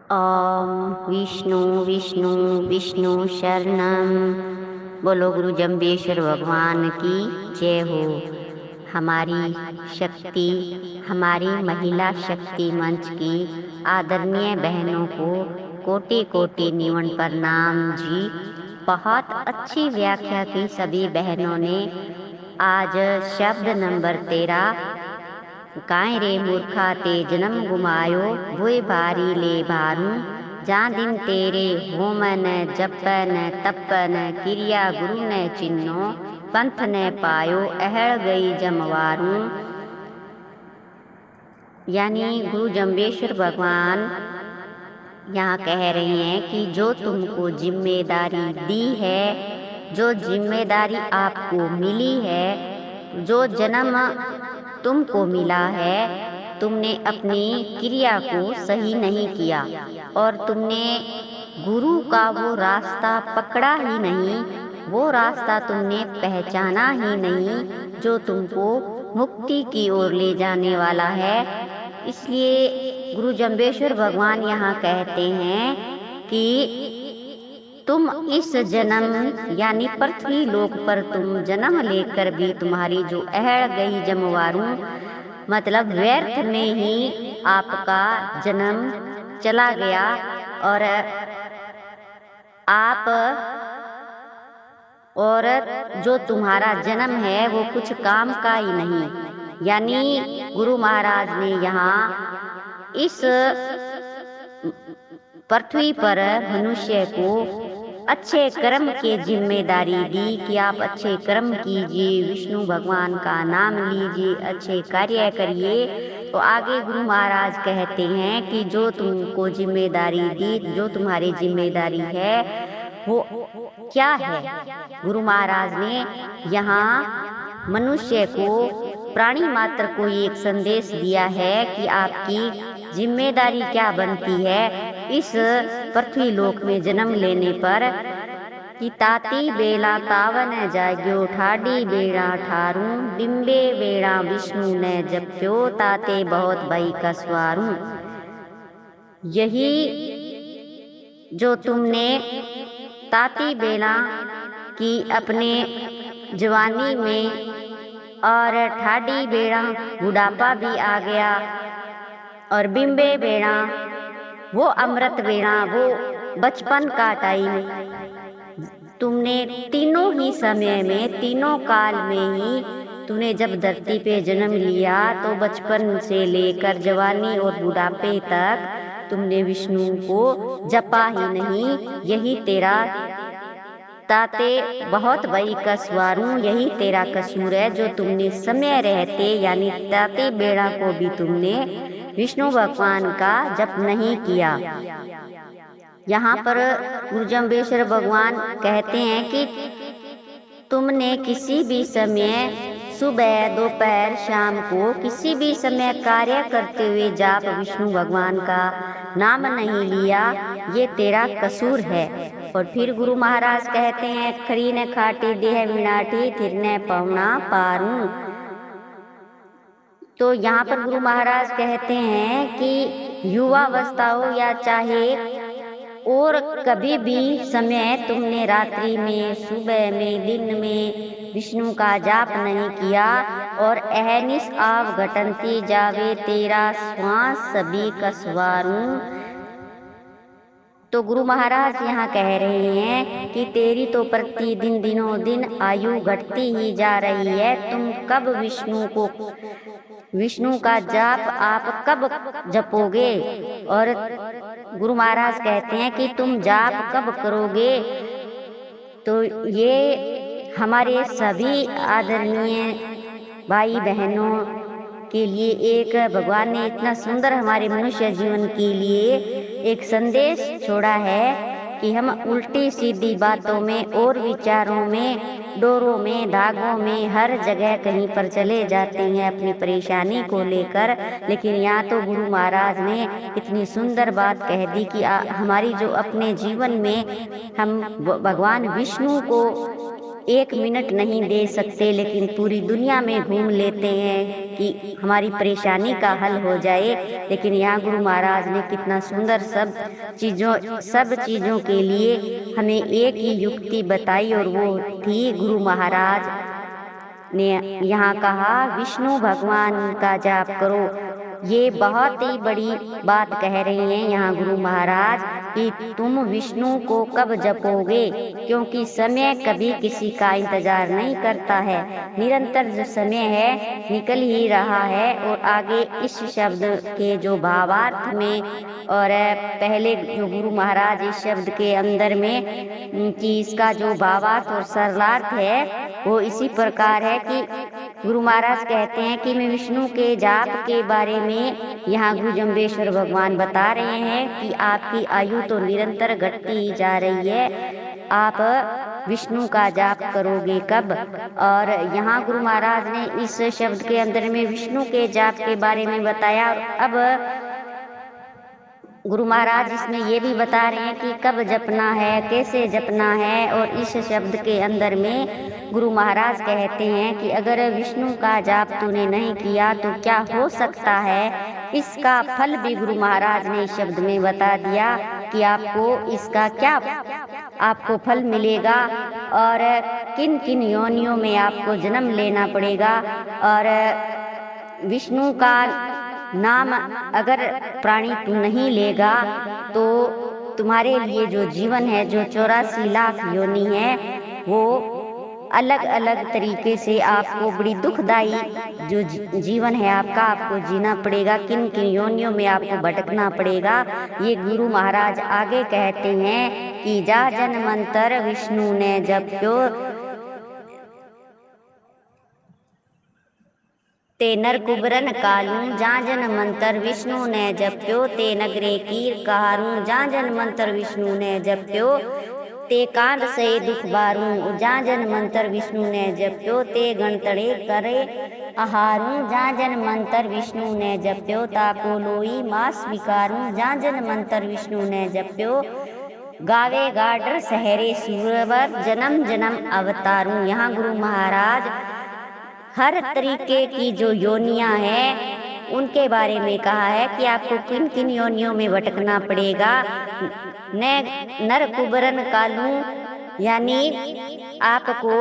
ओम विष्णु विष्णु विष्णु शरणम। बोलो गुरु जम्बेश्वर भगवान की जय हो। हमारी शक्ति, हमारी महिला शक्ति मंच की आदरणीय बहनों को कोटि कोटि निवन प्रणाम जी। बहुत अच्छी व्याख्या की सभी बहनों ने। आज शब्द नंबर 13, काय रे मूर्खा ते जन्म गुमायो वोय भारी ले भारू। जा दिन तेरे होम न जप न तप न क्रिया गुरु न चिन्नो पंथ न पायो अहड़ गई जमवारू। यानी गुरु जम्बेश्वर भगवान यहाँ कह रहे हैं कि जो तुमको जिम्मेदारी दी है, जो जिम्मेदारी आपको मिली है, जो जन्म तुमको मिला है, तुमने अपनी क्रिया को सही नहीं किया और तुमने गुरु का वो रास्ता पकड़ा ही नहीं, वो रास्ता तुमने पहचाना ही नहीं जो तुमको मुक्ति की ओर ले जाने वाला है। इसलिए गुरु जम्बेश्वर भगवान यहाँ कहते हैं कि तुम इस जन्म यानी पृथ्वी लोक पर तुम जन्म लेकर भी तुम्हारी जो अहड़ गई जमवारू, मतलब व्यर्थ में ही आपका जन्म चला गया और आप और जो तुम्हारा जन्म है वो कुछ काम का ही नहीं। यानी गुरु महाराज ने यहाँ इस पृथ्वी पर मनुष्य को अच्छे कर्म की जिम्मेदारी दी कि आप अच्छे कर्म कीजिए, विष्णु भगवान का नाम लीजिए, अच्छे कार्य करिए। तो आगे गुरु महाराज कहते हैं कि जो तुमको जिम्मेदारी दी, जो तुम्हारी जिम्मेदारी है वो क्या है। गुरु महाराज ने यहाँ मनुष्य को, प्राणी मात्र को एक संदेश दिया है कि आपकी जिम्मेदारी क्या बनती है इस पृथ्वी लोक में जन्म लेने पर। कि ताती बेला तावन जाग्यो ठाडी बेड़ा ठारू, डिम्बे बेड़ा विष्णु ने जप्यो ताते बहुत भई कसवारू। यही जो तुमने ताती बेला की अपने जवानी में और ठाडी बेड़ा बुढ़ापा भी आ गया और बिम्बे बेड़ा वो अमृत बेड़ा, वो बचपन का टाइम, तुमने तीनों ही समय में, तीनों काल में ही तुमने जब धरती पे जन्म लिया तो बचपन से लेकर जवानी और बुढ़ापे तक तुमने विष्णु को जपा ही नहीं। यही तेरा ताते बहुत बड़ी कसवारू, यही तेरा कसूर है जो तुमने समय रहते यानी ताते बेड़ा को भी तुमने विष्णु भगवान का जप नहीं किया। यहाँ पर गुरु जम्बेश्वर भगवान कहते हैं कि तुमने किसी भी समय, सुबह दोपहर शाम को किसी भी समय कार्य करते हुए जाप विष्णु भगवान का नाम नहीं लिया, ये तेरा कसूर है। और फिर गुरु महाराज कहते हैं खरी न खाटी देह विनाटी थिर न पवना पारू। तो यहाँ पर गुरु महाराज कहते हैं कि युवावस्था हो या चाहे और कभी भी समय तुमने रात्रि में, सुबह में, दिन में विष्णु का जाप नहीं किया और अहनिस आव घटनती जावे तेरा श्वास सभी कसवारू। तो गुरु महाराज यहाँ कह रहे हैं कि तेरी तो प्रतिदिन दिनों दिन आयु घटती ही जा रही है, तुम कब विष्णु का जाप आप कब जपोगे। और गुरु महाराज कहते हैं कि तुम जाप कब करोगे। तो ये हमारे सभी आदरणीय भाई बहनों के लिए एक भगवान ने इतना सुंदर हमारे मनुष्य जीवन के लिए एक संदेश छोड़ा है कि हम उल्टी सीधी बातों में और विचारों में, डोरों में, धागों में, हर जगह कहीं पर चले जाते हैं अपनी परेशानी को लेकर। लेकिन यहाँ तो गुरु महाराज ने इतनी सुंदर बात कह दी कि हमारी जो अपने जीवन में हम भगवान विष्णु को एक मिनट नहीं दे सकते, लेकिन पूरी दुनिया में घूम लेते हैं कि हमारी परेशानी का हल हो जाए। लेकिन यहाँ गुरु महाराज ने कितना सुंदर सब चीज़ों के लिए हमें एक ही युक्ति बताई, और वो थी गुरु महाराज ने यहाँ कहा विष्णु भगवान का जाप करो। ये बहुत ही बड़ी बात कह रहे हैं यहाँ गुरु महाराज कि तुम विष्णु को कब जपोगे, क्योंकि समय कभी किसी का इंतजार नहीं करता है। निरंतर जो समय है निकल ही रहा है। और आगे इस शब्द के जो भावार्थ में, और पहले जो गुरु महाराज इस शब्द के अंदर में कि इसका जो भावार्थ और सरलार्थ है वो इसी प्रकार है कि गुरु महाराज कहते हैं कि मैं विष्णु के जाप के बारे में यहाँ गुरु जम्बेश्वर भगवान बता रहे हैं कि आपकी आयु तो निरंतर घटती ही जा रही है, आप विष्णु का जाप करोगे कब। और यहाँ गुरु महाराज ने इस शब्द के अंदर में विष्णु के जाप के बारे में बताया। अब गुरु महाराज इसमें ये भी बता रहे हैं कि कब जपना है, कैसे जपना है। और इस शब्द के अंदर में गुरु महाराज कहते हैं कि अगर विष्णु का जाप तूने नहीं किया तो क्या हो सकता है, इसका फल भी गुरु महाराज ने इस शब्द में बता दिया कि आपको फल मिलेगा, और किन किन योनियों में आपको जन्म लेना पड़ेगा। और विष्णु का नाम अगर प्राणी तू नहीं लेगा तो तुम्हारे लिए जो जीवन है, जो 84 लाख योनि है, वो अलग अलग तरीके से आपको बड़ी दुखदाई जो जीवन है आपको जीना पड़ेगा। किन किन योनियों में आपको भटकना पड़ेगा, ये गुरु महाराज आगे कहते हैं कि जा जन मंत्र विष्णु ने जप्यो ते नर कुबरन कालू जाजन मंत्र विष्णु ने जप्यो ते नगरे कीर कहारू जाजन मंत्र विष्णु ने जप्यो ते कांद से दुख बारू जाजन मंत्र विष्णु ने जप्यो ते गणतड़े करे आहारू जाजन मंत्र विष्णु ने जप्यो ताको लोई मास विकारू जाजन मंत्र विष्णु ने जप्यो गावे गाडर सहरे सूरवर जन्म जन्म अवतारू। यहाँ गुरु महाराज हर तरीके की जो योनियां हैं उनके बारे में कहा है कि आपको किन किन योनियों में भटकना पड़ेगा। नर कुबरन कालू यानी आपको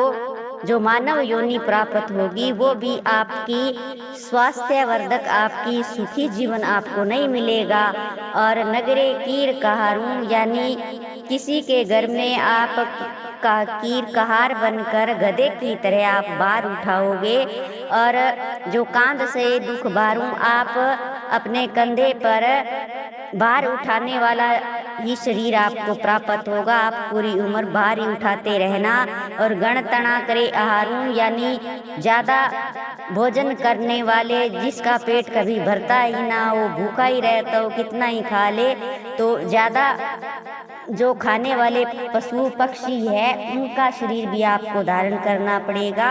जो मानव योनि प्राप्त होगी वो भी आपकी स्वास्थ्यवर्धक, आपकी सुखी जीवन आपको नहीं मिलेगा। और नगरे कीर कहारू यानी किसी के घर में आप का कीर कहार बनकर गधे की तरह आप भार उठाओगे। और जो कांध से दुख भारू, आप अपने कंधे पर भार उठाने वाला ही शरीर आपको प्राप्त होगा। आप पूरी उम्र भार ही उठाते रहना। और गण तना करे आहारू यानी ज्यादा भोजन करने वाले, जिसका पेट कभी भरता ही ना हो, भूखा ही रहता हो, कितना ही खा ले, तो ज्यादा जो खाने वाले पशु पक्षी है उनका शरीर भी आपको धारण करना पड़ेगा।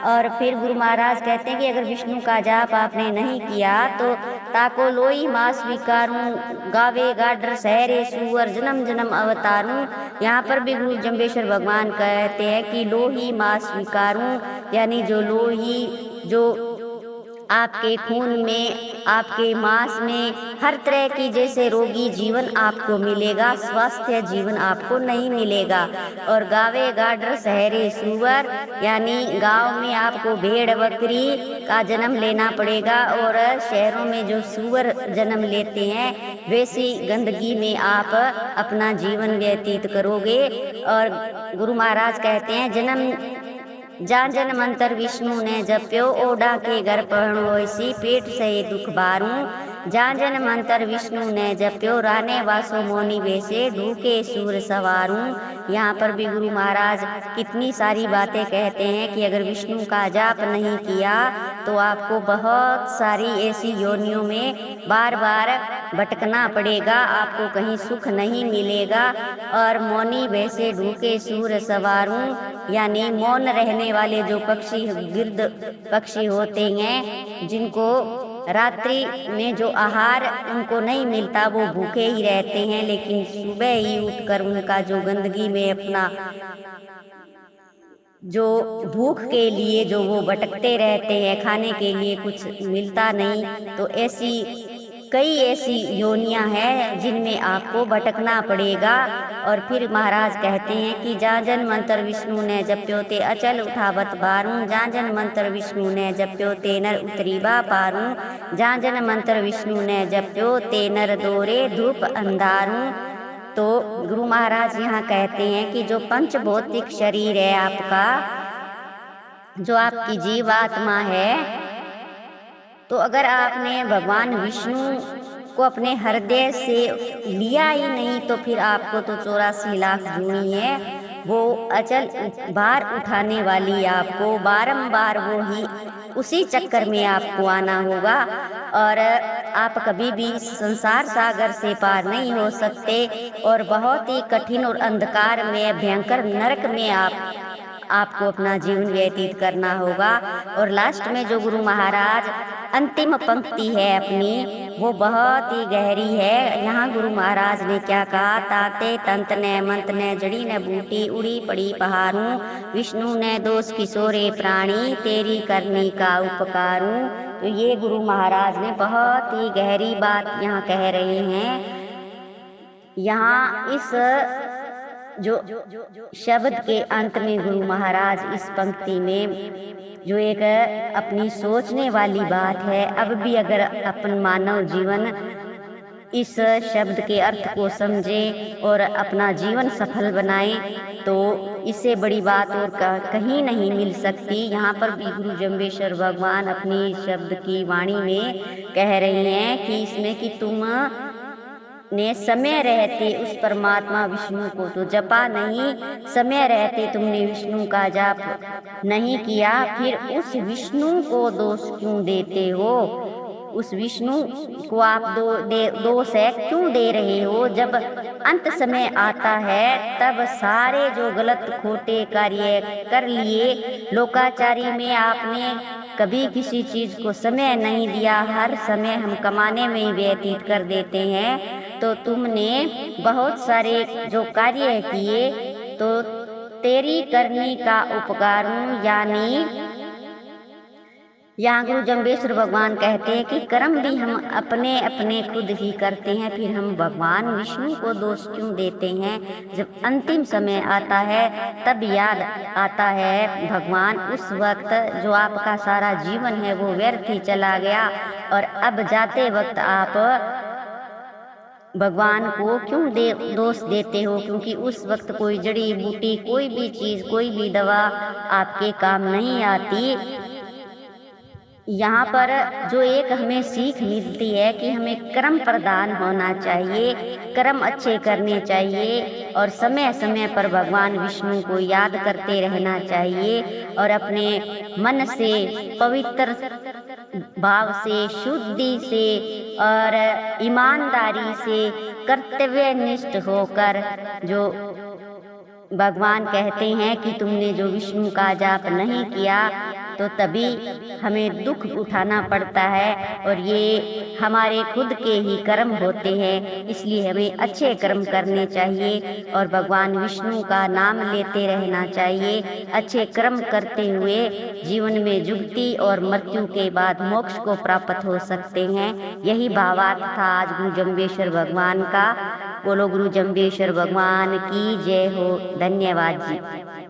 और फिर गुरु महाराज कहते हैं कि अगर विष्णु का जाप आपने नहीं किया तो ताको लोई मास विकारूं गावे गाडर सहरे सुअर जन्म जन्म अवतारूं। यहाँ पर भी गुरु जम्बेश्वर भगवान कहते हैं कि लोही मास विकारूं यानी जो लोही जो आपके खून में, आपके मांस में हर तरह की जैसे रोगी जीवन आपको मिलेगा, स्वास्थ्य जीवन आपको नहीं मिलेगा। और गावे गाडर शहरे सुअर यानी गांव में आपको भेड़ बकरी का जन्म लेना पड़ेगा, और शहरों में जो सुअर जन्म लेते हैं वैसी गंदगी में आप अपना जीवन व्यतीत करोगे। और गुरु महाराज कहते हैं जन्म जाजन मंत्र विष्णु ने जप्यो ओढ़ा के घर पहणो ऐसी पेट से दुख बारू जाजन मंत्र विष्णु ने जप्यो राने वासो मोनी वैसे ढूके सूर सवारू। यहाँ पर भी गुरु महाराज कितनी सारी बातें कहते हैं कि अगर विष्णु का जाप नहीं किया तो आपको बहुत सारी ऐसी योनियों में बार बार भटकना पड़ेगा, आपको कहीं सुख नहीं मिलेगा। और मौनी वैसे ढूके सूर सवारू यानी मौन रहने वाले जो पक्षी गिर्द पक्षी होते हैं, जिनको रात्रि में जो आहार उनको नहीं मिलता वो भूखे ही रहते हैं, लेकिन सुबह ही उठकर उनका जो गंदगी में अपना जो भूख के लिए जो वो भटकते रहते हैं, खाने के लिए कुछ मिलता नहीं, तो कई ऐसी योनियां हैं जिनमें आपको भटकना पड़ेगा। और फिर महाराज कहते हैं कि जाजन मंत्र विष्णु ने जप्यो ते अचल उठावत बारूं, जाजन मंत्र विष्णु ने जप्यो ते नर उतरीबा पारूं, जाजन मंत्र विष्णु ने जप्यो ते नर दोरे धूप अंधारूं। तो गुरु महाराज यहाँ कहते हैं कि जो पंच भौतिक शरीर है आपका, जो आपकी जीवात्मा है, तो अगर आपने भगवान विष्णु को अपने हृदय से लिया ही नहीं तो फिर आपको तो 84 लाख जूनी है वो अचल भार उठाने वाली, आपको बारंबार वो ही उसी चक्कर में आपको आना होगा और आप कभी भी संसार सागर से पार नहीं हो सकते और बहुत ही कठिन और अंधकार में भयंकर नरक में आपको अपना जीवन व्यतीत करना होगा। और लास्ट में जो गुरु महाराज अंतिम पंक्ति है अपनी, वो बहुत ही गहरी है। यहाँ गुरु महाराज ने क्या कहा, ताते तंत ने मंत ने जड़ी ने बूटी उड़ी पड़ी पहाड़ू, विष्णु ने दोष किशोरे प्राणी तेरी करनी का उपकारू। तो ये गुरु महाराज ने बहुत ही गहरी बात यहाँ कह रहे हैं। यहाँ इस जो शब्द के अंत में गुरु महाराज इस पंक्ति में जो एक अपनी सोचने वाली बात है, अब भी अगर अपन मानव जीवन इस शब्द के अर्थ को समझे और अपना जीवन सफल बनाए तो इससे बड़ी बात और कहीं नहीं मिल सकती। यहाँ पर भी गुरु जम्बेश्वर भगवान अपनी शब्द की वाणी में कह रहे हैं कि इसमें कि तुम ने समय रहते उस परमात्मा विष्णु को तो जपा नहीं, समय रहते तुमने विष्णु का जाप नहीं किया, फिर उस विष्णु को दोष क्यों देते हो? उस विष्णु को आप दोष है क्यों दे रहे हो? जब अंत समय आता है तब सारे जो गलत खोटे कार्य कर लिए, लोकाचारी में आपने कभी किसी चीज को समय नहीं दिया, हर समय हम कमाने में ही व्यतीत कर देते हैं, तो तुमने बहुत सारे जो कार्य किए तो तेरी करनी का उपकारों, यानी यहाँ गुरु जम्बेश्वर भगवान कहते हैं कि कर्म भी हम अपने अपने खुद ही करते हैं, फिर हम भगवान विष्णु को दोष क्यों देते हैं? जब अंतिम समय आता है तब याद आता है भगवान, उस वक्त जो आपका सारा जीवन है वो व्यर्थ ही चला गया और अब जाते वक्त आप भगवान को क्यों दोष देते हो? क्योंकि उस वक्त कोई जड़ी बूटी, कोई भी चीज, कोई भी दवा आपके काम नहीं आती। यहाँ पर जो एक हमें सीख मिलती है कि हमें कर्म प्रधान होना चाहिए, कर्म अच्छे करने चाहिए और समय समय पर भगवान विष्णु को याद करते रहना चाहिए और अपने मन से पवित्र भाव से, शुद्धि से और ईमानदारी से कर्तव्यनिष्ठ होकर, जो भगवान कहते हैं कि तुमने जो विष्णु का जाप नहीं किया तो तभी हमें दुख उठाना पड़ता है और ये हमारे खुद के ही कर्म होते हैं। इसलिए हमें अच्छे कर्म करने चाहिए और भगवान विष्णु का नाम लेते रहना चाहिए। अच्छे कर्म करते हुए जीवन में जुगती और मृत्यु के बाद मोक्ष को प्राप्त हो सकते हैं। यही भावार्थ था आज गुरु जम्बेश्वर भगवान का। बोलो गुरु जम्बेश्वर भगवान की जय हो। धन्यवाद जी।